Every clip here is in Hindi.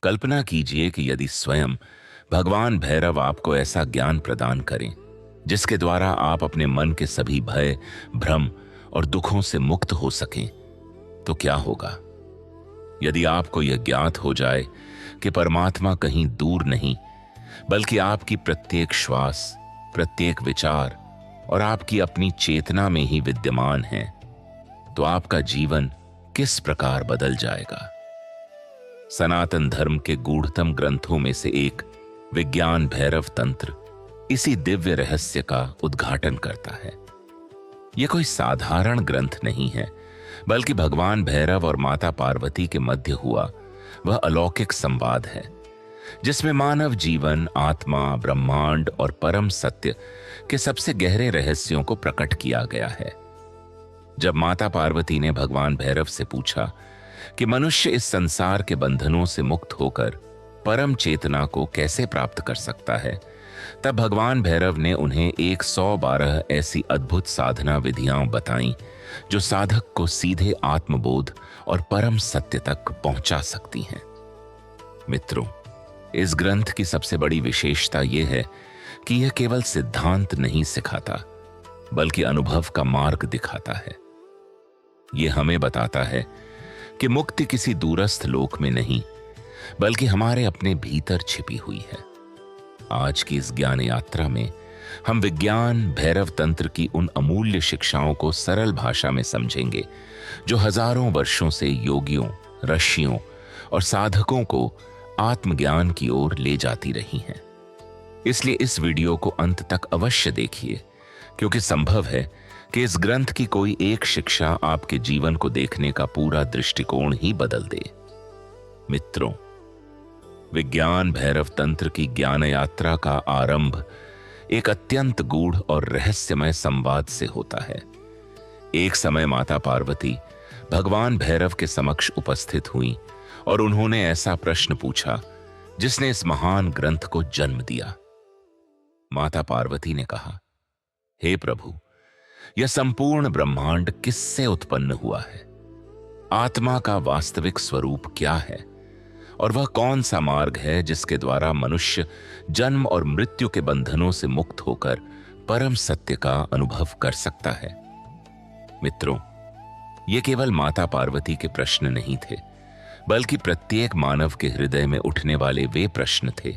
कल्पना कीजिए कि यदि स्वयं भगवान भैरव आपको ऐसा ज्ञान प्रदान करें जिसके द्वारा आप अपने मन के सभी भय, भ्रम और दुखों से मुक्त हो सकें, तो क्या होगा? यदि आपको यह ज्ञात हो जाए कि परमात्मा कहीं दूर नहीं, बल्कि आपकी प्रत्येक श्वास, प्रत्येक विचार और आपकी अपनी चेतना में ही विद्यमान है, तो आपका जीवन किस प्रकार बदल जाएगा? सनातन धर्म के गूढ़तम ग्रंथों में से एक विज्ञान भैरव तंत्र इसी दिव्य रहस्य का उद्घाटन करता है। यह कोई साधारण ग्रंथ नहीं है, बल्कि भगवान भैरव और माता पार्वती के मध्य हुआ वह अलौकिक संवाद है, जिसमें मानव जीवन, आत्मा, ब्रह्मांड और परम सत्य के सबसे गहरे रहस्यों को प्रकट किया गया है। जब माता पार्वती ने भगवान भैरव से पूछा कि मनुष्य इस संसार के बंधनों से मुक्त होकर परम चेतना को कैसे प्राप्त कर सकता है, तब भगवान भैरव ने उन्हें 112 ऐसी अद्भुत साधना विधियां बताईं जो साधक को सीधे आत्मबोध और परम सत्य तक पहुंचा सकती हैं। मित्रों, इस ग्रंथ की सबसे बड़ी विशेषता यह है कि यह केवल सिद्धांत नहीं सिखाता, बल्कि अनुभव का मार्ग दिखाता है। यह हमें बताता है कि मुक्ति किसी दूरस्थ लोक में नहीं, बल्कि हमारे अपने भीतर छिपी हुई है। आज की इस ज्ञान यात्रा में हम विज्ञान भैरव तंत्र की उन अमूल्य शिक्षाओं को सरल भाषा में समझेंगे जो हजारों वर्षों से योगियों, ऋषियों और साधकों को आत्मज्ञान की ओर ले जाती रही हैं। इसलिए इस वीडियो को अंत तक अवश्य देखिए, क्योंकि संभव है कि इस ग्रंथ की कोई एक शिक्षा आपके जीवन को देखने का पूरा दृष्टिकोण ही बदल दे। मित्रों, विज्ञान भैरव तंत्र की ज्ञान यात्रा का आरंभ एक अत्यंत गूढ़ और रहस्यमय संवाद से होता है। एक समय माता पार्वती भगवान भैरव के समक्ष उपस्थित हुई और उन्होंने ऐसा प्रश्न पूछा जिसने इस महान ग्रंथ को जन्म दिया। माता पार्वती ने कहा, हे प्रभु, यह संपूर्ण ब्रह्मांड किससे उत्पन्न हुआ है? आत्मा का वास्तविक स्वरूप क्या है? और वह कौन सा मार्ग है जिसके द्वारा मनुष्य जन्म और मृत्यु के बंधनों से मुक्त होकर परम सत्य का अनुभव कर सकता है? मित्रों, ये केवल माता पार्वती के प्रश्न नहीं थे, बल्कि प्रत्येक मानव के हृदय में उठने वाले वे प्रश्न थे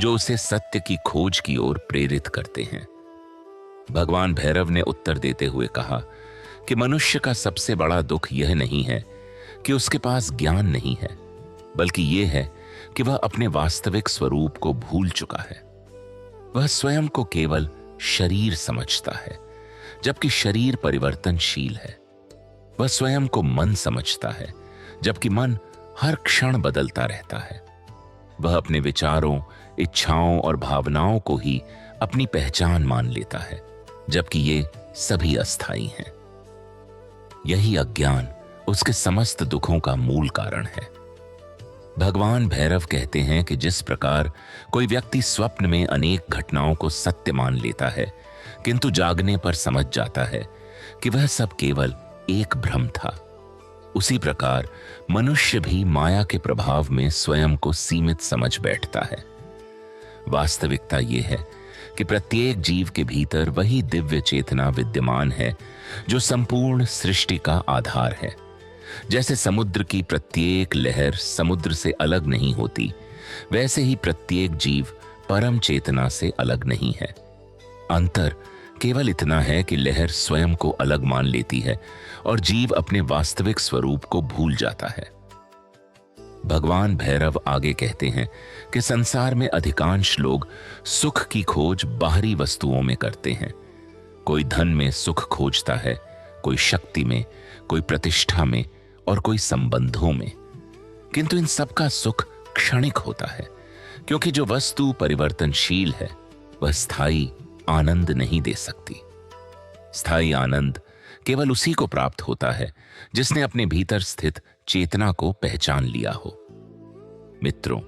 जो उसे सत्य की खोज की ओर प्रेरित करते हैं। भगवान भैरव ने उत्तर देते हुए कहा कि मनुष्य का सबसे बड़ा दुख यह नहीं है कि उसके पास ज्ञान नहीं है, बल्कि यह है कि वह अपने वास्तविक स्वरूप को भूल चुका है। वह स्वयं को केवल शरीर समझता है, जबकि शरीर परिवर्तनशील है। वह स्वयं को मन समझता है, जबकि मन हर क्षण बदलता रहता है। वह अपने विचारों, इच्छाओं और भावनाओं को ही अपनी पहचान मान लेता है, जबकि ये सभी अस्थायी हैं। यही अज्ञान उसके समस्त दुखों का मूल कारण है। भगवान भैरव कहते हैं कि जिस प्रकार कोई व्यक्ति स्वप्न में अनेक घटनाओं को सत्य मान लेता है, किंतु जागने पर समझ जाता है कि वह सब केवल एक भ्रम था, उसी प्रकार मनुष्य भी माया के प्रभाव में स्वयं को सीमित समझ बैठता है। वास्तविकता यह है कि प्रत्येक जीव के भीतर वही दिव्य चेतना विद्यमान है जो संपूर्ण सृष्टि का आधार है। जैसे समुद्र की प्रत्येक लहर समुद्र से अलग नहीं होती, वैसे ही प्रत्येक जीव परम चेतना से अलग नहीं है। अंतर केवल इतना है कि लहर स्वयं को अलग मान लेती है और जीव अपने वास्तविक स्वरूप को भूल जाता है। भगवान भैरव आगे कहते हैं कि संसार में अधिकांश लोग सुख की खोज बाहरी वस्तुओं में करते हैं। कोई धन में सुख खोजता है, कोई शक्ति में, कोई प्रतिष्ठा में और कोई संबंधों में। किंतु इन सब का सुख क्षणिक होता है, क्योंकि जो वस्तु परिवर्तनशील है वह स्थायी आनंद नहीं दे सकती। स्थायी आनंद केवल उसी को प्राप्त होता है जिसने अपने भीतर स्थित चेतना को पहचान लिया हो। मित्रों,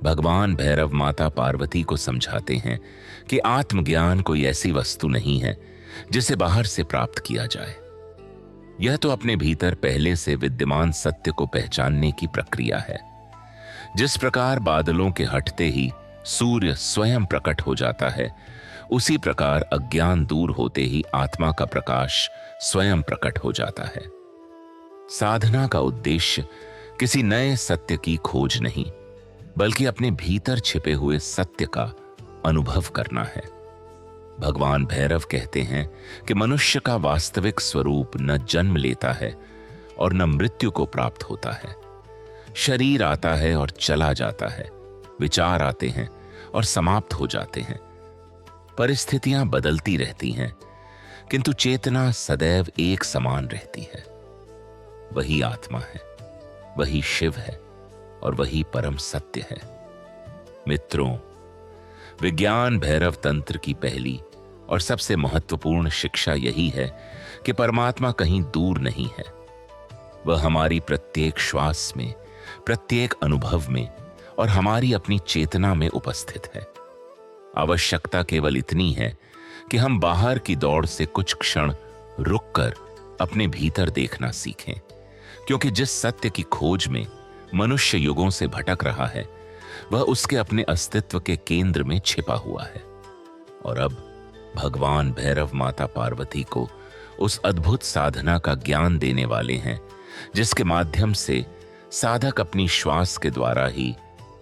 भगवान भैरव माता पार्वती को समझाते हैं कि आत्मज्ञान कोई ऐसी वस्तु नहीं है जिसे बाहर से प्राप्त किया जाए। यह तो अपने भीतर पहले से विद्यमान सत्य को पहचानने की प्रक्रिया है। जिस प्रकार बादलों के हटते ही सूर्य स्वयं प्रकट हो जाता है, उसी प्रकार अज्ञान दूर होते ही आत्मा का प्रकाश स्वयं प्रकट हो जाता है। साधना का उद्देश्य किसी नए सत्य की खोज नहीं, बल्कि अपने भीतर छिपे हुए सत्य का अनुभव करना है। भगवान भैरव कहते हैं कि मनुष्य का वास्तविक स्वरूप न जन्म लेता है और न मृत्यु को प्राप्त होता है। शरीर आता है और चला जाता है, विचार आते हैं और समाप्त हो जाते हैं, परिस्थितियां बदलती रहती हैं, किंतु चेतना सदैव एक समान रहती है। वही आत्मा है, वही शिव है और वही परम सत्य है। मित्रों, विज्ञान भैरव तंत्र की पहली और सबसे महत्वपूर्ण शिक्षा यही है कि परमात्मा कहीं दूर नहीं है। वह हमारी प्रत्येक श्वास में, प्रत्येक अनुभव में और हमारी अपनी चेतना में उपस्थित है। आवश्यकता केवल इतनी है कि हम बाहर की दौड़ से कुछ क्षण रुककर अपने भीतर देखना सीखें, क्योंकि जिस सत्य की खोज में मनुष्य युगों से भटक रहा है, वह उसके अपने अस्तित्व के केंद्र में छिपा हुआ है। और अब भगवान भैरव माता पार्वती को उस अद्भुत साधना का ज्ञान देने वाले हैं, जिसके माध्यम से साधक अपनी श्वास के द्वारा ही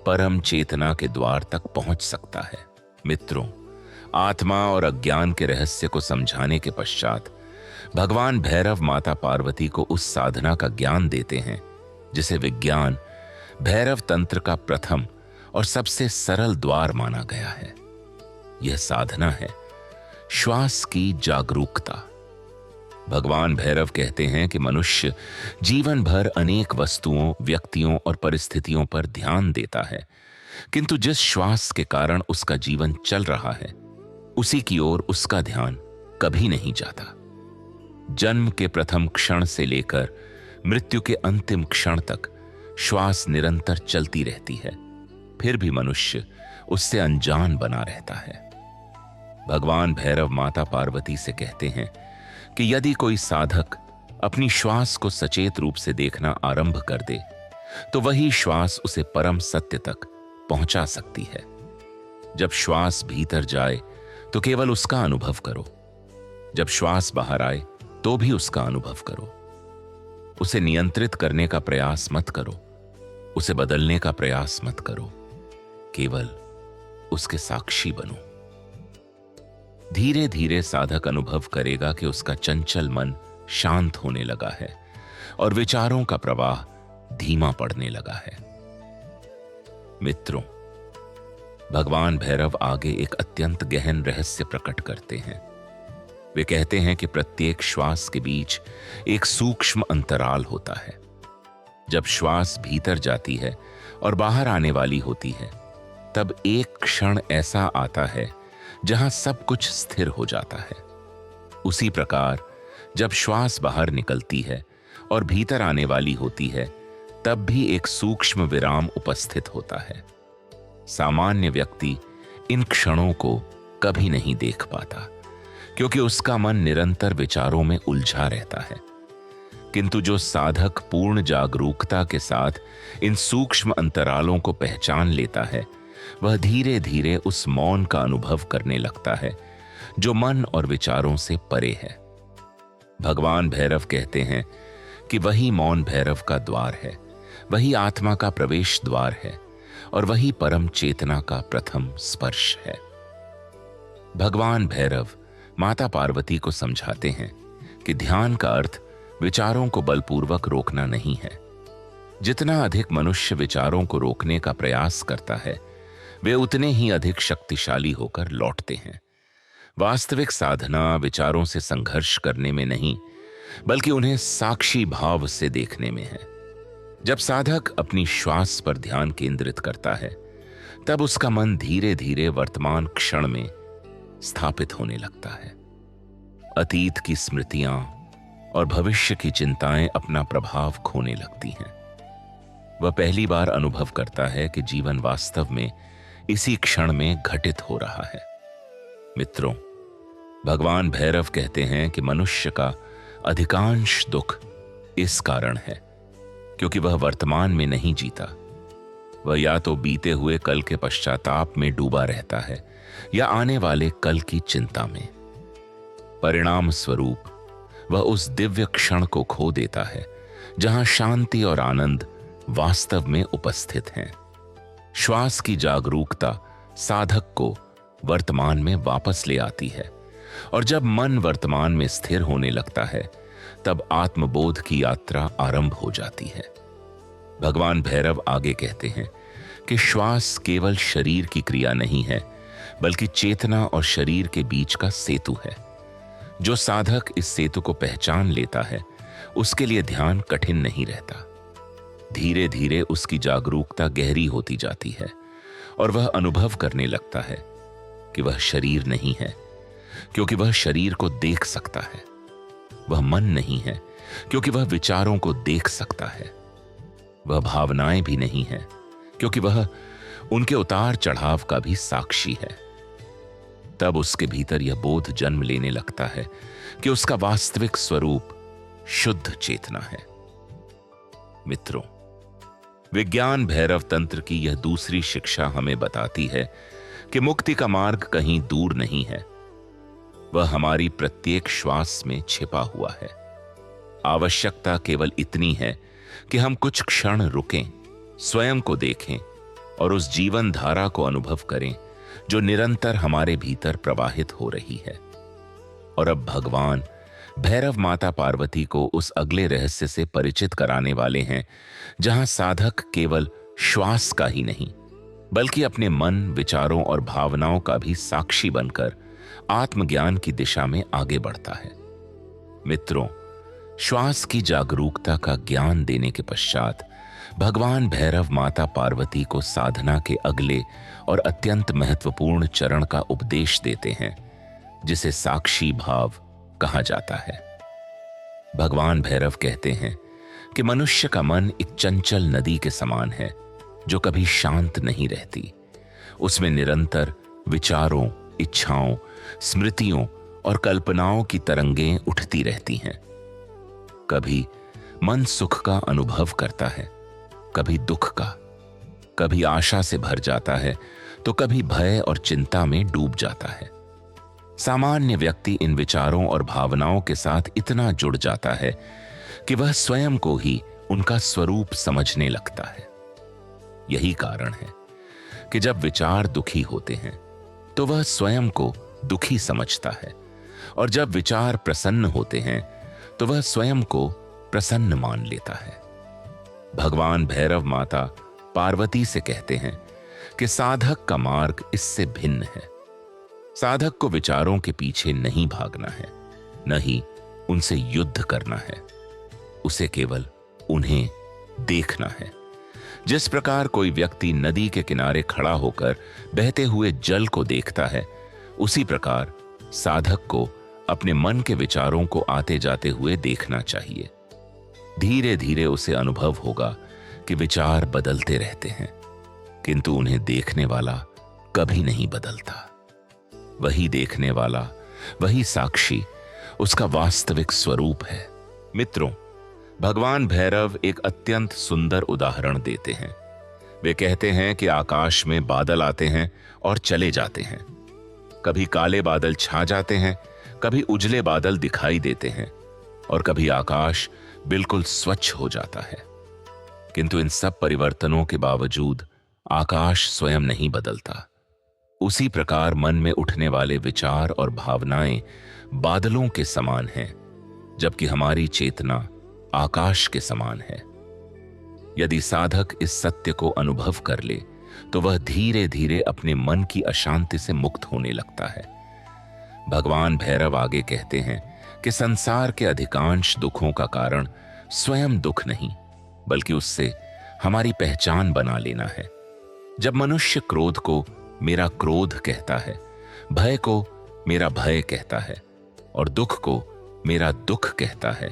परम चेतना के द्वार तक पहुंच सकता है। मित्रों, आत्मा और अज्ञान के रहस्य को समझाने के पश्चात भगवान भैरव माता पार्वती को उस साधना का ज्ञान देते हैं जिसे विज्ञान भैरव तंत्र का प्रथम और सबसे सरल द्वार माना गया है। यह साधना है श्वास की जागरूकता। भगवान भैरव कहते हैं कि मनुष्य जीवन भर अनेक वस्तुओं, व्यक्तियों और परिस्थितियों पर ध्यान देता है, किंतु जिस श्वास के कारण उसका जीवन चल रहा है, उसी की ओर उसका ध्यान कभी नहीं जाता। जन्म के प्रथम क्षण से लेकर मृत्यु के अंतिम क्षण तक श्वास निरंतर चलती रहती है, फिर भी मनुष्य उससे अनजान बना रहता है। भगवान भैरव माता पार्वती से कहते हैं कि यदि कोई साधक अपनी श्वास को सचेत रूप से देखना आरंभ कर दे, तो वही श्वास उसे परम सत्य तक पहुंचा सकती है। जब श्वास भीतर जाए तो केवल उसका अनुभव करो, जब श्वास बाहर आए तो भी उसका अनुभव करो। उसे नियंत्रित करने का प्रयास मत करो, उसे बदलने का प्रयास मत करो, केवल उसके साक्षी बनो। धीरे धीरे साधक अनुभव करेगा कि उसका चंचल मन शांत होने लगा है और विचारों का प्रवाह धीमा पड़ने लगा है। मित्रों, भगवान भैरव आगे एक अत्यंत गहन रहस्य प्रकट करते हैं। वे कहते हैं कि प्रत्येक श्वास के बीच एक सूक्ष्म अंतराल होता है। जब श्वास भीतर जाती है और बाहर आने वाली होती है, तब एक क्षण ऐसा आता है जहां सब कुछ स्थिर हो जाता है। उसी प्रकार जब श्वास बाहर निकलती है और भीतर आने वाली होती है, तब भी एक सूक्ष्म विराम उपस्थित होता है। सामान्य व्यक्ति इन क्षणों को कभी नहीं देख पाता, क्योंकि उसका मन निरंतर विचारों में उलझा रहता है। किंतु जो साधक पूर्ण जागरूकता के साथ इन सूक्ष्म अंतरालों को पहचान लेता है, वह धीरे धीरे उस मौन का अनुभव करने लगता है जो मन और विचारों से परे है। भगवान भैरव कहते हैं कि वही मौन भैरव का द्वार है, वही आत्मा का प्रवेश द्वार है और वही परम चेतना का प्रथम स्पर्श है। भगवान भैरव माता पार्वती को समझाते हैं कि ध्यान का अर्थ विचारों को बलपूर्वक रोकना नहीं है। जितना अधिक मनुष्य विचारों को रोकने का प्रयास करता है, वे उतने ही अधिक शक्तिशाली होकर लौटते हैं। वास्तविक साधना विचारों से संघर्ष करने में नहीं, बल्कि उन्हें साक्षी भाव से देखने में है। जब साधक अपनी श्वास पर ध्यान केंद्रित करता है, तब उसका मन धीरे धीरे वर्तमान क्षण में स्थापित होने लगता है। अतीत की स्मृतियां और भविष्य की चिंताएं अपना प्रभाव खोने लगती हैं। वह पहली बार अनुभव करता है कि जीवन वास्तव में इसी क्षण में घटित हो रहा है। मित्रों, भगवान भैरव कहते हैं कि मनुष्य का अधिकांश दुख इस कारण है क्योंकि वह वर्तमान में नहीं जीता, वह या तो बीते हुए कल के पश्चाताप में डूबा रहता है या आने वाले कल की चिंता में। परिणाम स्वरूप वह उस दिव्य क्षण को खो देता है जहां शांति और आनंद वास्तव में उपस्थित हैं। श्वास की जागरूकता साधक को वर्तमान में वापस ले आती है, और जब मन वर्तमान में स्थिर होने लगता है तब आत्मबोध की यात्रा आरंभ हो जाती है। भगवान भैरव आगे कहते हैं कि श्वास केवल शरीर की क्रिया नहीं है, बल्कि चेतना और शरीर के बीच का सेतु है। जो साधक इस सेतु को पहचान लेता है उसके लिए ध्यान कठिन नहीं रहता। धीरे धीरे उसकी जागरूकता गहरी होती जाती है और वह अनुभव करने लगता है कि वह शरीर नहीं है, क्योंकि वह शरीर को देख सकता है। वह मन नहीं है, क्योंकि वह विचारों को देख सकता है। वह भावनाएं भी नहीं है, क्योंकि वह उनके उतार चढ़ाव का भी साक्षी है। तब उसके भीतर यह बोध जन्म लेने लगता है कि उसका वास्तविक स्वरूप शुद्ध चेतना है। मित्रों, विज्ञान भैरव तंत्र की यह दूसरी शिक्षा हमें बताती है कि मुक्ति का मार्ग कहीं दूर नहीं है, वह हमारी प्रत्येक श्वास में छिपा हुआ है। आवश्यकता केवल इतनी है कि हम कुछ क्षण रुकें, स्वयं को देखें और उस जीवन धारा को अनुभव करें जो निरंतर हमारे भीतर प्रवाहित हो रही है। और अब भगवान भैरव माता पार्वती को उस अगले रहस्य से परिचित कराने वाले हैं जहां साधक केवल श्वास का ही नहीं बल्कि अपने मन, विचारों और भावनाओं का भी साक्षी बनकर आत्मज्ञान की दिशा में आगे बढ़ता है। मित्रों, श्वास की जागरूकता का ज्ञान देने के पश्चात भगवान भैरव माता पार्वती को साधना के अगले और अत्यंत महत्वपूर्ण चरण का उपदेश देते हैं, जिसे साक्षी भाव कहा जाता है। भगवान भैरव कहते हैं कि मनुष्य का मन एक चंचल नदी के समान है जो कभी शांत नहीं रहती। उसमें निरंतर विचारों, इच्छाओं, स्मृतियों और कल्पनाओं की तरंगें उठती रहती हैं। कभी मन सुख का अनुभव करता है, कभी दुख का, कभी आशा से भर जाता है तो कभी भय और चिंता में डूब जाता है। सामान्य व्यक्ति इन विचारों और भावनाओं के साथ इतना जुड़ जाता है कि वह स्वयं को ही उनका स्वरूप समझने लगता है। यही कारण है कि जब विचार दुखी होते हैं तो वह स्वयं को दुखी समझता है, और जब विचार प्रसन्न होते हैं तो वह स्वयं को प्रसन्न मान लेता है। भगवान भैरव माता पार्वती से कहते हैं कि साधक का मार्ग इससे भिन्न है। साधक को विचारों के पीछे नहीं भागना है, न ही उनसे युद्ध करना है। उसे केवल उन्हें देखना है। जिस प्रकार कोई व्यक्ति नदी के किनारे खड़ा होकर बहते हुए जल को देखता है, उसी प्रकार साधक को अपने मन के विचारों को आते जाते हुए देखना चाहिए। धीरे धीरे उसे अनुभव होगा कि विचार बदलते रहते हैं, किंतु उन्हें देखने वाला कभी नहीं बदलता। वही देखने वाला, वही साक्षी उसका वास्तविक स्वरूप है। मित्रों, भगवान भैरव एक अत्यंत सुंदर उदाहरण देते हैं। वे कहते हैं कि आकाश में बादल आते हैं और चले जाते हैं। कभी काले बादल छा जाते हैं, कभी उजले बादल दिखाई देते हैं, और कभी आकाश बिल्कुल स्वच्छ हो जाता है। किंतु इन सब परिवर्तनों के बावजूद आकाश स्वयं नहीं बदलता। उसी प्रकार मन में उठने वाले विचार और भावनाएं बादलों के समान हैं, जबकि हमारी चेतना आकाश के समान है। यदि साधक इस सत्य को अनुभव कर ले तो वह धीरे धीरे अपने मन की अशांति से मुक्त होने लगता है। भगवान भैरव आगे कहते हैं कि संसार के अधिकांश दुखों का कारण स्वयं दुख नहीं, बल्कि उससे हमारी पहचान बना लेना है। जब मनुष्य क्रोध को मेरा क्रोध कहता है, भय को मेरा भय कहता है और दुख को मेरा दुख कहता है,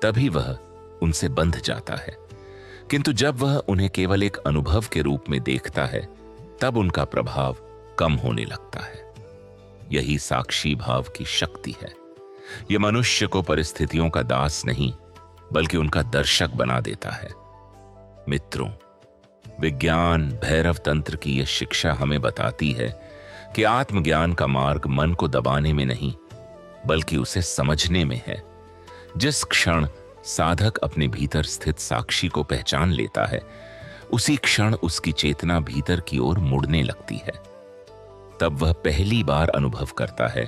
तभी वह उनसे बंध जाता है। किंतु जब वह उन्हें केवल एक अनुभव के रूप में देखता है, तब उनका प्रभाव कम होने लगता है। यही साक्षी भाव की शक्ति है। यह मनुष्य को परिस्थितियों का दास नहीं, बल्कि उनका दर्शक बना देता है। मित्रों, विज्ञान भैरव तंत्र की यह शिक्षा हमें बताती है कि आत्मज्ञान का मार्ग मन को दबाने में नहीं बल्कि उसे समझने में है। जिस क्षण साधक अपने भीतर स्थित साक्षी को पहचान लेता है, उसी क्षण उसकी चेतना भीतर की ओर मुड़ने लगती है। तब वह पहली बार अनुभव करता है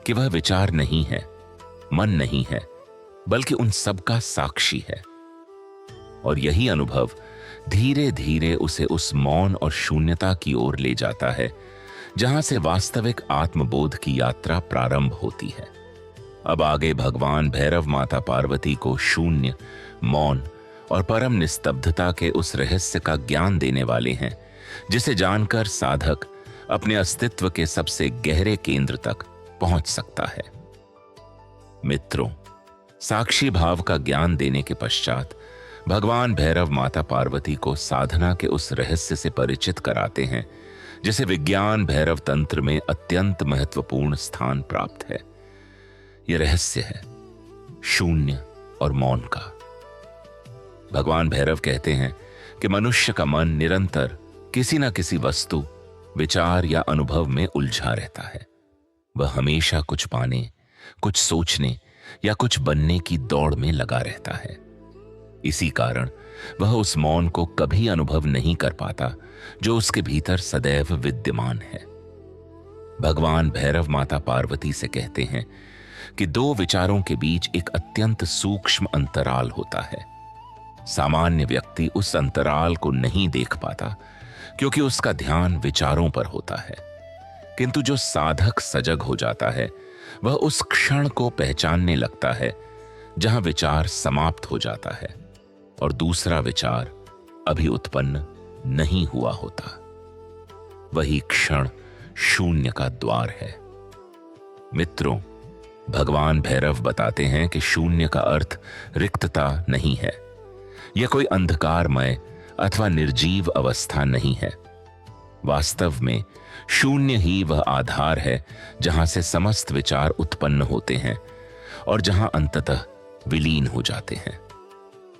कि वह विचार नहीं है, मन नहीं है, बल्कि उन सब का साक्षी है। और यही अनुभव धीरे धीरे उसे उस मौन और शून्यता की ओर ले जाता है जहां से वास्तविक आत्मबोध की यात्रा प्रारंभ होती है। अब आगे भगवान भैरव माता पार्वती को शून्य, मौन और परम निस्तब्धता के उस रहस्य का ज्ञान देने वाले हैं जिसे जानकर साधक अपने अस्तित्व के सबसे गहरे केंद्र तक पहुंच सकता है। मित्रों, साक्षी भाव का ज्ञान देने के पश्चात भगवान भैरव माता पार्वती को साधना के उस रहस्य से परिचित कराते हैं जिसे विज्ञान भैरव तंत्र में अत्यंत महत्वपूर्ण स्थान प्राप्त है। यह रहस्य है शून्य और मौन का। भगवान भैरव कहते हैं कि मनुष्य का मन निरंतर किसी न किसी वस्तु, विचार या अनुभव में उलझा रहता है। वह हमेशा कुछ पाने, कुछ सोचने या कुछ बनने की दौड़ में लगा रहता है। इसी कारण वह उस मौन को कभी अनुभव नहीं कर पाता जो उसके भीतर सदैव विद्यमान है। भगवान भैरव माता पार्वती से कहते हैं कि दो विचारों के बीच एक अत्यंत सूक्ष्म अंतराल होता है। सामान्य व्यक्ति उस अंतराल को नहीं देख पाता क्योंकि उसका ध्यान विचारों पर होता है, किंतु जो साधक सजग हो जाता है वह उस क्षण को पहचानने लगता है जहां विचार समाप्त हो जाता है और दूसरा विचार अभी उत्पन्न नहीं हुआ होता। वही क्षण शून्य का द्वार है। मित्रों, भगवान भैरव बताते हैं कि शून्य का अर्थ रिक्तता नहीं है। यह कोई अंधकारमय अथवा निर्जीव अवस्था नहीं है। वास्तव में शून्य ही वह आधार है जहां से समस्त विचार उत्पन्न होते हैं और जहां अंततः विलीन हो जाते हैं।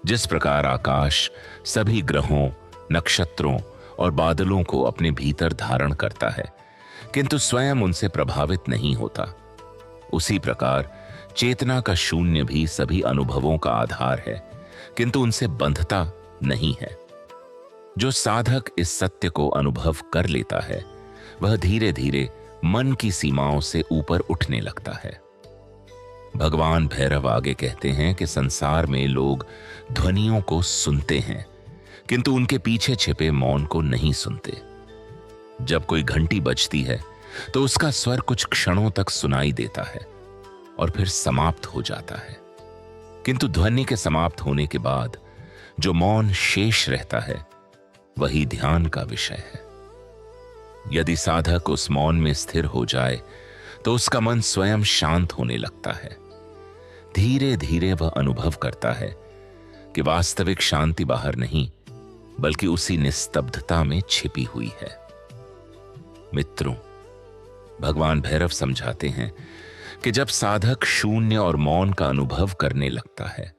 जिस प्रकार आकाश सभी ग्रहों, नक्षत्रों और बादलों को अपने भीतर धारण करता है किंतु स्वयं उनसे प्रभावित नहीं होता, उसी प्रकार चेतना का शून्य भी सभी अनुभवों का आधार है किंतु उनसे बंधता नहीं है। जो साधक इस सत्य को अनुभव कर लेता है वह धीरे धीरे मन की सीमाओं से ऊपर उठने लगता है। भगवान भैरव आगे कहते हैं कि संसार में लोग ध्वनियों को सुनते हैं किंतु उनके पीछे छिपे मौन को नहीं सुनते। जब कोई घंटी बजती है तो उसका स्वर कुछ क्षणों तक सुनाई देता है और फिर समाप्त हो जाता है, किंतु ध्वनि के समाप्त होने के बाद जो मौन शेष रहता है वही ध्यान का विषय है। यदि साधक उस मौन में स्थिर हो जाए तो उसका मन स्वयं शांत होने लगता है। धीरे धीरे वह अनुभव करता है कि वास्तविक शांति बाहर नहीं बल्कि उसी निस्तब्धता में छिपी हुई है। मित्रों, भगवान भैरव समझाते हैं कि जब साधक शून्य और मौन का अनुभव करने लगता है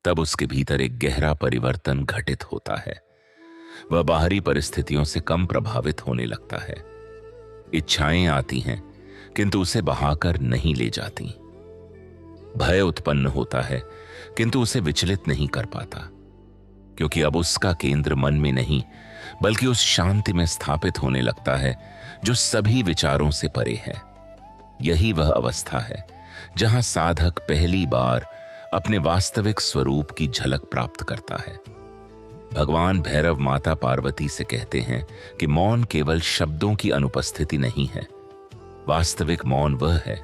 तब उसके भीतर एक गहरा परिवर्तन घटित होता है। वह बाहरी परिस्थितियों से कम प्रभावित होने लगता है। इच्छाएं आती हैं किंतु उसे बहाकर नहीं ले जाती। भय उत्पन्न होता है किंतु उसे विचलित नहीं कर पाता, क्योंकि अब उसका केंद्र मन में नहीं बल्कि उस शांति में स्थापित होने लगता है जो सभी विचारों से परे है। यही वह अवस्था है जहां साधक पहली बार अपने वास्तविक स्वरूप की झलक प्राप्त करता है। भगवान भैरव माता पार्वती से कहते हैं कि मौन केवल शब्दों की अनुपस्थिति नहीं है। वास्तविक मौन वह है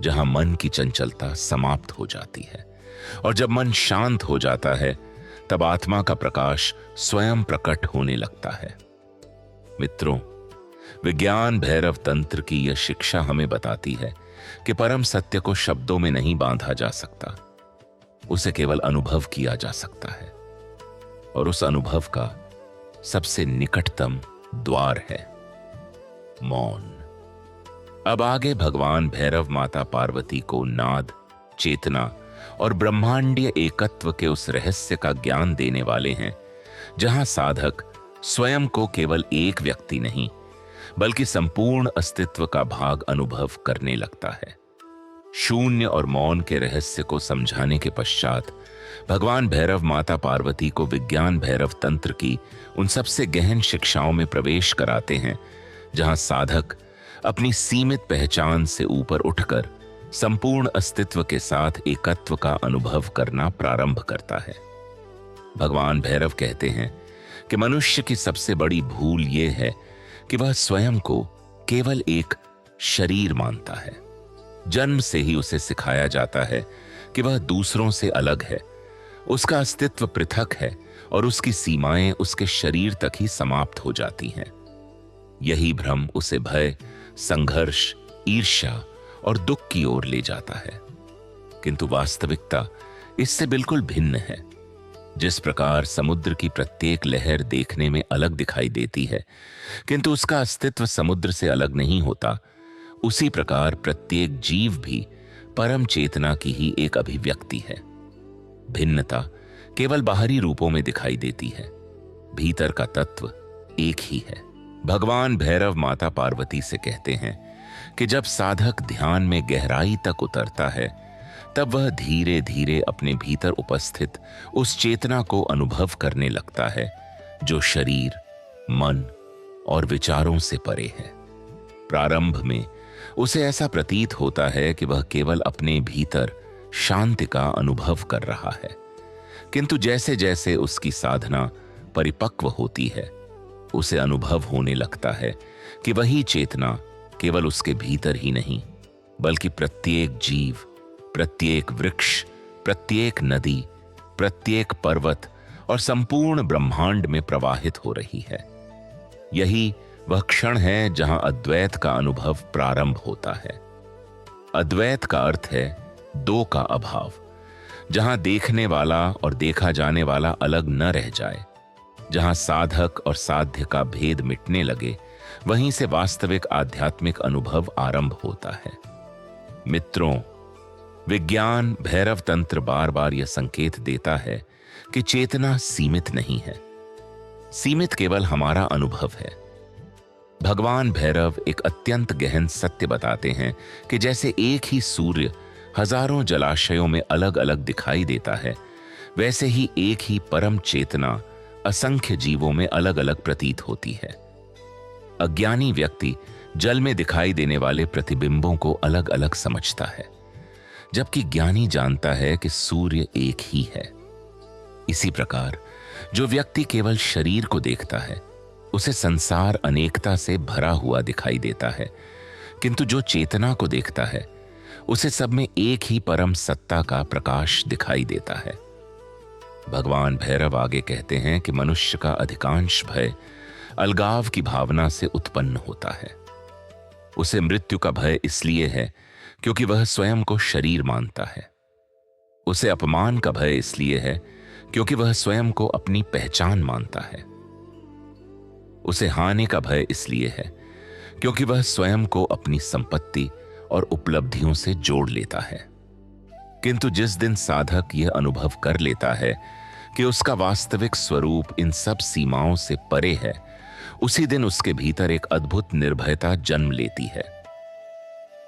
जहां मन की चंचलता समाप्त हो जाती है और जब मन शांत हो जाता है तब आत्मा का प्रकाश स्वयं प्रकट होने लगता है। मित्रों, विज्ञान भैरव तंत्र की यह शिक्षा हमें बताती है कि परम सत्य को शब्दों में नहीं बांधा जा सकता, उसे केवल अनुभव किया जा सकता है और उस अनुभव का सबसे निकटतम द्वार है मौन। अब आगे भगवान भैरव माता पार्वती को नाद, चेतना और ब्रह्मांडीय एकत्व के उस रहस्य का ज्ञान देने वाले हैं जहां साधक स्वयं को केवल एक व्यक्ति नहीं बल्कि संपूर्ण अस्तित्व का भाग अनुभव करने लगता है। शून्य और मौन के रहस्य को समझाने के पश्चात भगवान भैरव माता पार्वती को विज्ञान भैरव तंत्र की उन सबसे गहन शिक्षाओं में प्रवेश कराते हैं जहां साधक अपनी सीमित पहचान से ऊपर उठकर संपूर्ण अस्तित्व के साथ एकत्व का अनुभव करना प्रारंभ करता है। भगवान भैरव कहते हैं कि मनुष्य की सबसे बड़ी भूल यह है कि वह स्वयं को केवल एक शरीर मानता है। जन्म से ही उसे सिखाया जाता है कि वह दूसरों से अलग है, उसका अस्तित्व पृथक है और उसकी सीमाएं उसके शरीर तक ही समाप्त हो जाती हैं। यही भ्रम उसे भय, संघर्ष, ईर्ष्या और दुख की ओर ले जाता है। किंतु वास्तविकता इससे बिल्कुल भिन्न है। जिस प्रकार समुद्र की प्रत्येक लहर देखने में अलग दिखाई देती है किंतु उसका अस्तित्व समुद्र से अलग नहीं होता, उसी प्रकार प्रत्येक जीव भी परम चेतना की ही एक अभिव्यक्ति है। भिन्नता केवल बाहरी रूपों में दिखाई देती है, भीतर का तत्व एक ही है। भगवान भैरव माता पार्वती से कहते हैं कि जब साधक ध्यान में गहराई तक उतरता है तब वह धीरे धीरे अपने भीतर उपस्थित उस चेतना को अनुभव करने लगता है जो शरीर, मन और विचारों से परे है। प्रारंभ में उसे ऐसा प्रतीत होता है कि वह केवल अपने भीतर शांति का अनुभव कर रहा है, किंतु जैसे जैसे उसकी साधना परिपक्व होती है उसे अनुभव होने लगता है कि वही चेतना केवल उसके भीतर ही नहीं बल्कि प्रत्येक जीव, प्रत्येक वृक्ष, प्रत्येक नदी, प्रत्येक पर्वत और संपूर्ण ब्रह्मांड में प्रवाहित हो रही है। यही वह क्षण है जहां अद्वैत का अनुभव प्रारंभ होता है। अद्वैत का अर्थ है दो का अभाव, जहां देखने वाला और देखा जाने वाला अलग न रह जाए। जहां साधक और साध्य का भेद मिटने लगे वहीं से वास्तविक आध्यात्मिक अनुभव आरंभ होता है। मित्रों, विज्ञान भैरव तंत्र बार बार यह संकेत देता है कि चेतना सीमित नहीं है, सीमित केवल हमारा अनुभव है। भगवान भैरव एक अत्यंत गहन सत्य बताते हैं कि जैसे एक ही सूर्य हजारों जलाशयों में अलग अलग दिखाई देता है, वैसे ही एक ही परम चेतना असंख्य जीवों में अलग अलग प्रतीत होती है। अज्ञानी व्यक्ति जल में दिखाई देने वाले प्रतिबिंबों को अलग अलग समझता है, जबकि ज्ञानी जानता है कि सूर्य एक ही है। इसी प्रकार जो व्यक्ति केवल शरीर को देखता है उसे संसार अनेकता से भरा हुआ दिखाई देता है, किंतु जो चेतना को देखता है उसे सब में एक ही परम सत्ता का प्रकाश दिखाई देता है। भगवान भैरव आगे कहते हैं कि मनुष्य का अधिकांश भय अलगाव की भावना से उत्पन्न होता है। उसे मृत्यु का भय इसलिए है क्योंकि वह स्वयं को शरीर मानता है। उसे अपमान का भय इसलिए है क्योंकि वह स्वयं को अपनी पहचान मानता है। उसे हानि का भय इसलिए है क्योंकि वह स्वयं को अपनी संपत्ति और उपलब्धियों से जोड़ लेता है। किंतु जिस दिन साधक यह अनुभव कर लेता है कि उसका वास्तविक स्वरूप इन सब सीमाओं से परे है, उसी दिन उसके भीतर एक अद्भुत निर्भयता जन्म लेती है।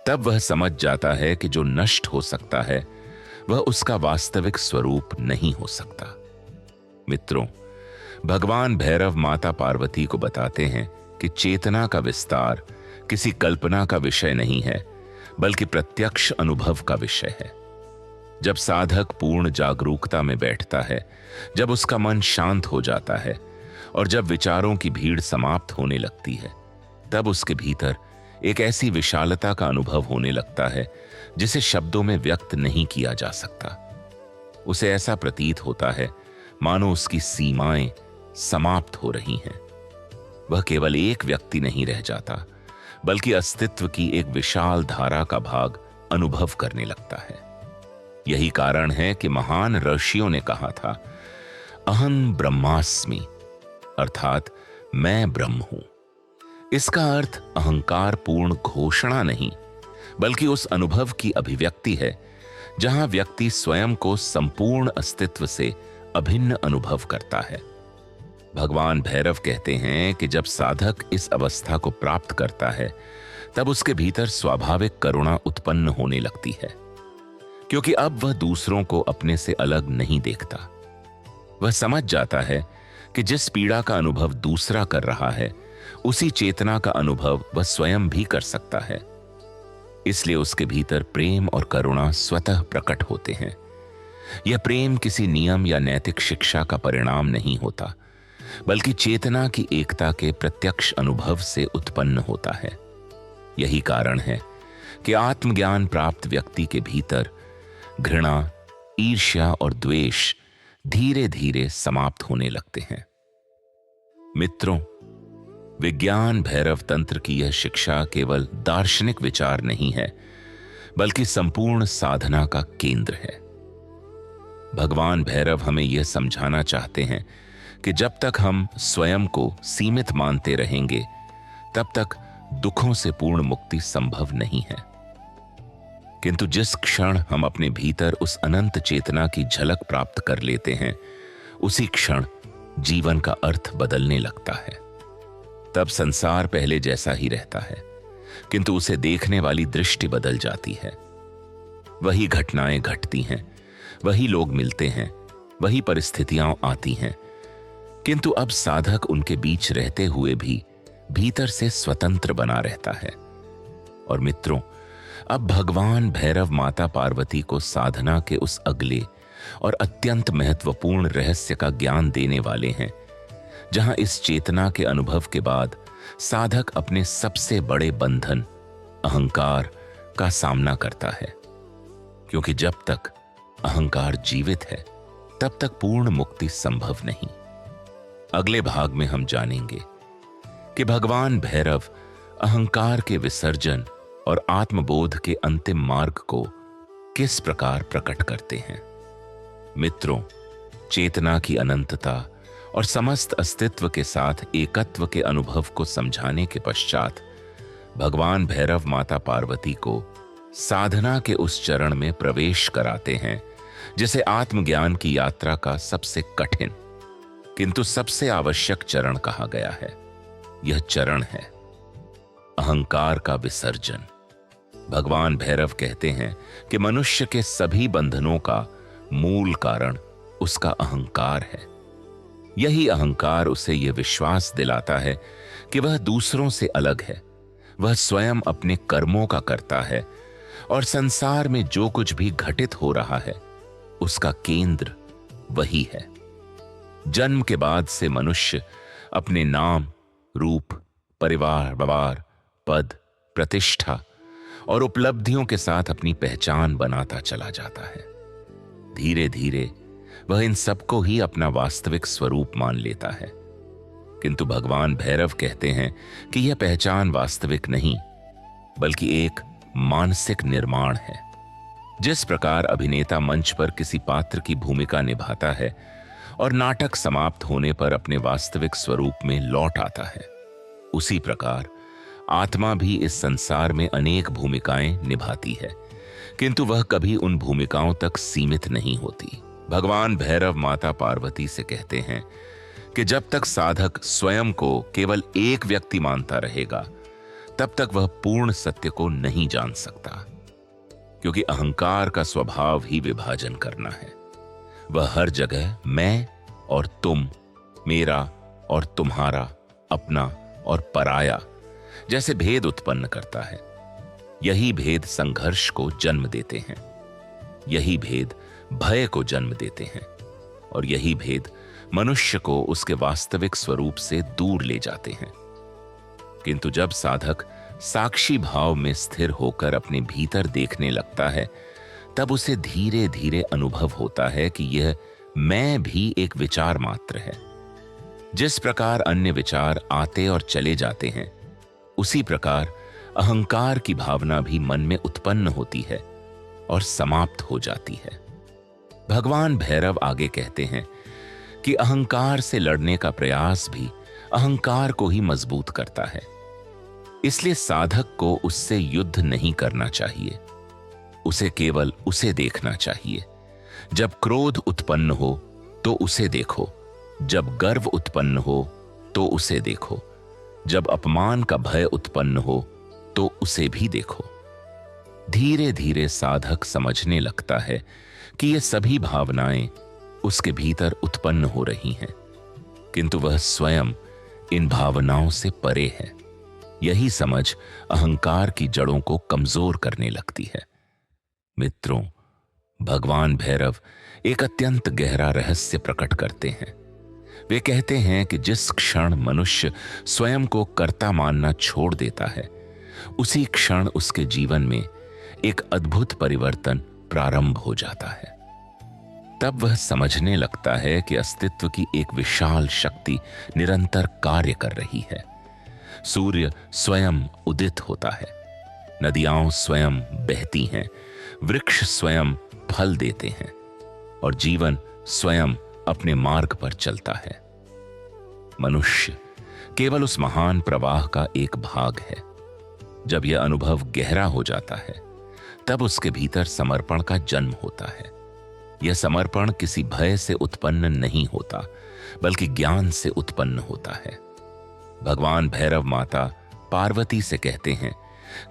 तब वह समझ जाता है कि जो नष्ट हो सकता है वह उसका वास्तविक स्वरूप नहीं हो सकता। मित्रों, भगवान भैरव माता पार्वती को बताते हैं कि चेतना का विस्तार किसी कल्पना का विषय नहीं है बल्कि प्रत्यक्ष अनुभव का विषय है। जब साधक पूर्ण जागरूकता में बैठता है, जब उसका मन शांत हो जाता है और जब विचारों की भीड़ समाप्त होने लगती है, तब उसके भीतर एक ऐसी विशालता का अनुभव होने लगता है जिसे शब्दों में व्यक्त नहीं किया जा सकता। उसे ऐसा प्रतीत होता है मानो उसकी सीमाएं समाप्त हो रही हैं। वह केवल एक व्यक्ति नहीं रह जाता बल्कि अस्तित्व की एक विशाल धारा का भाग अनुभव करने लगता है। यही कारण है कि महान ऋषियों ने कहा था, अहं ब्रह्मास्मि, अर्थात मैं ब्रह्म हूं। इसका अर्थ अहंकार पूर्ण घोषणा नहीं बल्कि उस अनुभव की अभिव्यक्ति है जहां व्यक्ति स्वयं को संपूर्ण अस्तित्व से अभिन्न अनुभव करता है। भगवान भैरव कहते हैं कि जब साधक इस अवस्था को प्राप्त करता है तब उसके भीतर स्वाभाविक करुणा उत्पन्न होने लगती है, क्योंकि अब वह दूसरों को अपने से अलग नहीं देखता। वह समझ जाता है कि जिस पीड़ा का अनुभव दूसरा कर रहा है उसी चेतना का अनुभव वह स्वयं भी कर सकता है। इसलिए उसके भीतर प्रेम और करुणा स्वतः प्रकट होते हैं। यह प्रेम किसी नियम या नैतिक शिक्षा का परिणाम नहीं होता, बल्कि चेतना की एकता के प्रत्यक्ष अनुभव से उत्पन्न होता है। यही कारण है कि आत्मज्ञान प्राप्त व्यक्ति के भीतर घृणा, ईर्ष्या और द्वेष धीरे धीरे समाप्त होने लगते हैं। मित्रों, विज्ञान भैरव तंत्र की यह शिक्षा केवल दार्शनिक विचार नहीं है, बल्कि संपूर्ण साधना का केंद्र है। भगवान भैरव हमें यह समझाना चाहते हैं कि जब तक हम स्वयं को सीमित मानते रहेंगे तब तक दुखों से पूर्ण मुक्ति संभव नहीं है। किंतु जिस क्षण हम अपने भीतर उस अनंत चेतना की झलक प्राप्त कर लेते हैं, उसी क्षण जीवन का अर्थ बदलने लगता है। तब संसार पहले जैसा ही रहता है, किंतु उसे देखने वाली दृष्टि बदल जाती है। वही घटनाएं घटती हैं, वही लोग मिलते हैं, वही परिस्थितियां आती हैं, किंतु अब साधक उनके बीच रहते हुए भी भीतर से स्वतंत्र बना रहता है। और मित्रों, अब भगवान भैरव माता पार्वती को साधना के उस अगले और अत्यंत महत्वपूर्ण रहस्य का ज्ञान देने वाले हैं, जहां इस चेतना के अनुभव के बाद साधक अपने सबसे बड़े बंधन अहंकार का सामना करता है। क्योंकि जब तक अहंकार जीवित है तब तक पूर्ण मुक्ति संभव नहीं। अगले भाग में हम जानेंगे कि भगवान भैरव अहंकार के विसर्जन और आत्मबोध के अंतिम मार्ग को किस प्रकार प्रकट करते हैं। मित्रों, चेतना की अनंतता और समस्त अस्तित्व के साथ एकत्व के अनुभव को समझाने के पश्चात भगवान भैरव माता पार्वती को साधना के उस चरण में प्रवेश कराते हैं जिसे आत्मज्ञान की यात्रा का सबसे कठिन किंतु सबसे आवश्यक चरण कहा गया है। यह चरण है अहंकार का विसर्जन। भगवान भैरव कहते हैं कि मनुष्य के सभी बंधनों का मूल कारण उसका अहंकार है। यही अहंकार उसे यह विश्वास दिलाता है कि वह दूसरों से अलग है, वह स्वयं अपने कर्मों का करता है और संसार में जो कुछ भी घटित हो रहा है उसका केंद्र वही है। जन्म के बाद से मनुष्य अपने नाम, रूप, परिवार, व्यवहार, पद, प्रतिष्ठा और उपलब्धियों के साथ अपनी पहचान बनाता चला जाता है। धीरे धीरे वह इन सबको ही अपना वास्तविक स्वरूप मान लेता है। किंतु भगवान भैरव कहते हैं कि यह पहचान वास्तविक नहीं, बल्कि एक मानसिक निर्माण है। जिस प्रकार अभिनेता मंच पर किसी पात्र की भूमिका निभाता है और नाटक समाप्त होने पर अपने वास्तविक स्वरूप में लौट आता है, उसी प्रकार आत्मा भी इस संसार में अनेक भूमिकाएं निभाती है, किंतु वह कभी उन भूमिकाओं तक सीमित नहीं होती। भगवान भैरव माता पार्वती से कहते हैं कि जब तक साधक स्वयं को केवल एक व्यक्ति मानता रहेगा तब तक वह पूर्ण सत्य को नहीं जान सकता, क्योंकि अहंकार का स्वभाव ही विभाजन करना है। वह हर जगह मैं और तुम, मेरा और तुम्हारा, अपना और पराया जैसे भेद उत्पन्न करता है। यही भेद संघर्ष को जन्म देते हैं, यही भेद भय को जन्म देते हैं और यही भेद मनुष्य को उसके वास्तविक स्वरूप से दूर ले जाते हैं। किंतु जब साधक साक्षी भाव में स्थिर होकर अपने भीतर देखने लगता है, तब उसे धीरे धीरे अनुभव होता है कि यह मैं भी एक विचार मात्र है। जिस प्रकार अन्य विचार आते और चले जाते हैं, उसी प्रकार अहंकार की भावना भी मन में उत्पन्न होती है और समाप्त हो जाती है। भगवान भैरव आगे कहते हैं कि अहंकार से लड़ने का प्रयास भी अहंकार को ही मजबूत करता है। इसलिए साधक को उससे युद्ध नहीं करना चाहिए, उसे केवल उसे देखना चाहिए। जब क्रोध उत्पन्न हो तो उसे देखो, जब गर्व उत्पन्न हो तो उसे देखो, जब अपमान का भय उत्पन्न हो तो उसे भी देखो। धीरे धीरे साधक समझने लगता है कि ये सभी भावनाएं उसके भीतर उत्पन्न हो रही हैं, किंतु वह स्वयं इन भावनाओं से परे है। यही समझ अहंकार की जड़ों को कमजोर करने लगती है। मित्रों, भगवान भैरव एक अत्यंत गहरा रहस्य प्रकट करते हैं। वे कहते हैं कि जिस क्षण मनुष्य स्वयं को कर्ता मानना छोड़ देता है, उसी क्षण उसके जीवन में एक अद्भुत परिवर्तन प्रारंभ हो जाता है। तब वह समझने लगता है कि अस्तित्व की एक विशाल शक्ति निरंतर कार्य कर रही है। सूर्य स्वयं उदित होता है, नदियां स्वयं बहती हैं, वृक्ष स्वयं फल देते हैं और जीवन स्वयं अपने मार्ग पर चलता है। मनुष्य केवल उस महान प्रवाह का एक भाग है। जब यह अनुभव गहरा हो जाता है, तब उसके भीतर समर्पण का जन्म होता है। यह समर्पण किसी भय से उत्पन्न नहीं होता, बल्कि ज्ञान से उत्पन्न होता है। भगवान भैरव माता पार्वती से कहते हैं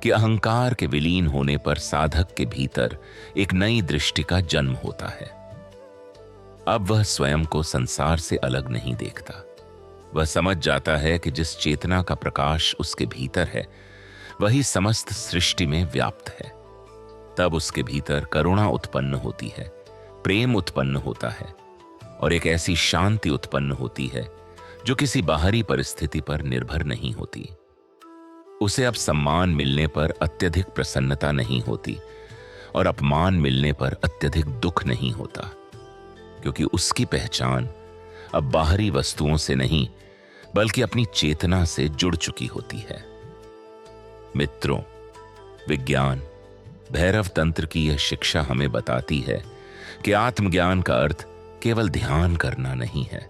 कि अहंकार के विलीन होने पर साधक के भीतर एक नई दृष्टि का जन्म होता है। अब वह स्वयं को संसार से अलग नहीं देखता। वह समझ जाता है कि जिस चेतना का प्रकाश उसके भीतर है, वही समस्त सृष्टि में व्याप्त है। तब उसके भीतर करुणा उत्पन्न होती है, प्रेम उत्पन्न होता है और एक ऐसी शांति उत्पन्न होती है जो किसी बाहरी परिस्थिति पर निर्भर नहीं होती। उसे अब सम्मान मिलने पर अत्यधिक प्रसन्नता नहीं होती और अपमान मिलने पर अत्यधिक दुख नहीं होता, क्योंकि उसकी पहचान अब बाहरी वस्तुओं से नहीं, बल्कि अपनी चेतना से जुड़ चुकी होती है। मित्रों, विज्ञान भैरव तंत्र की यह शिक्षा हमें बताती है कि आत्मज्ञान का अर्थ केवल ध्यान करना नहीं है।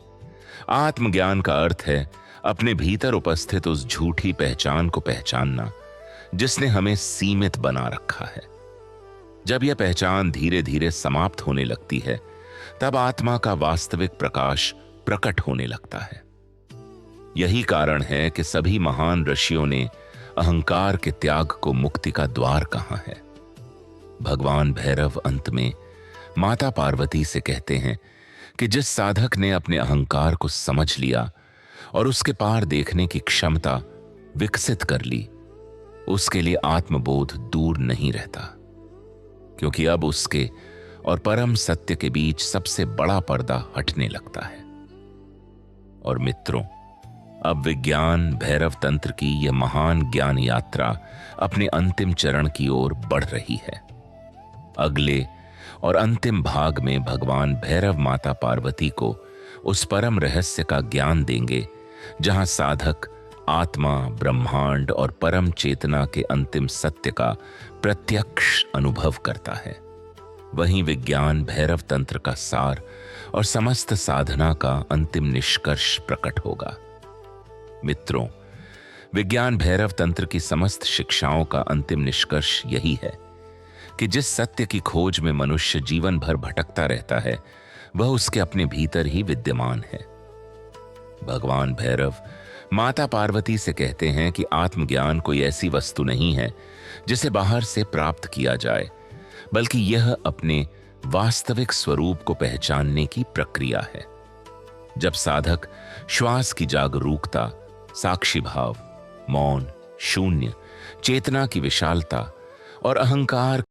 आत्मज्ञान का अर्थ है अपने भीतर उपस्थित उस झूठी पहचान को पहचानना जिसने हमें सीमित बना रखा है। जब यह पहचान धीरे धीरे समाप्त होने लगती है, तब आत्मा का वास्तविक प्रकाश प्रकट होने लगता है। यही कारण है कि सभी महान ऋषियों ने अहंकार के त्याग को मुक्ति का द्वार कहा है। भगवान भैरव अंत में माता पार्वती से कहते हैं कि जिस साधक ने अपने अहंकार को समझ लिया और उसके पार देखने की क्षमता विकसित कर ली, उसके लिए आत्मबोध दूर नहीं रहता, क्योंकि अब उसके और परम सत्य के बीच सबसे बड़ा पर्दा हटने लगता है। और मित्रों, अब विज्ञान भैरव तंत्र की यह महान ज्ञान यात्रा अपने अंतिम चरण की ओर बढ़ रही है। अगले और अंतिम भाग में भगवान भैरव माता पार्वती को उस परम रहस्य का ज्ञान देंगे जहां साधक आत्मा, ब्रह्मांड और परम चेतना के अंतिम सत्य का प्रत्यक्ष अनुभव करता है। वहीं विज्ञान भैरव तंत्र का सार और समस्त साधना का अंतिम निष्कर्ष प्रकट होगा। मित्रों, विज्ञान भैरव तंत्र की समस्त शिक्षाओं का अंतिम निष्कर्ष यही है कि जिस सत्य की खोज में मनुष्य जीवन भर भटकता रहता है, वह उसके अपने भीतर ही विद्यमान है। भगवान भैरव माता पार्वती से कहते हैं कि आत्मज्ञान कोई ऐसी वस्तु नहीं है जिसे बाहर से प्राप्त किया जाए, बल्कि यह अपने वास्तविक स्वरूप को पहचानने की प्रक्रिया है। जब साधक श्वास की जागरूकता, साक्षी भाव, मौन, शून्य, चेतना की विशालता और अहंकार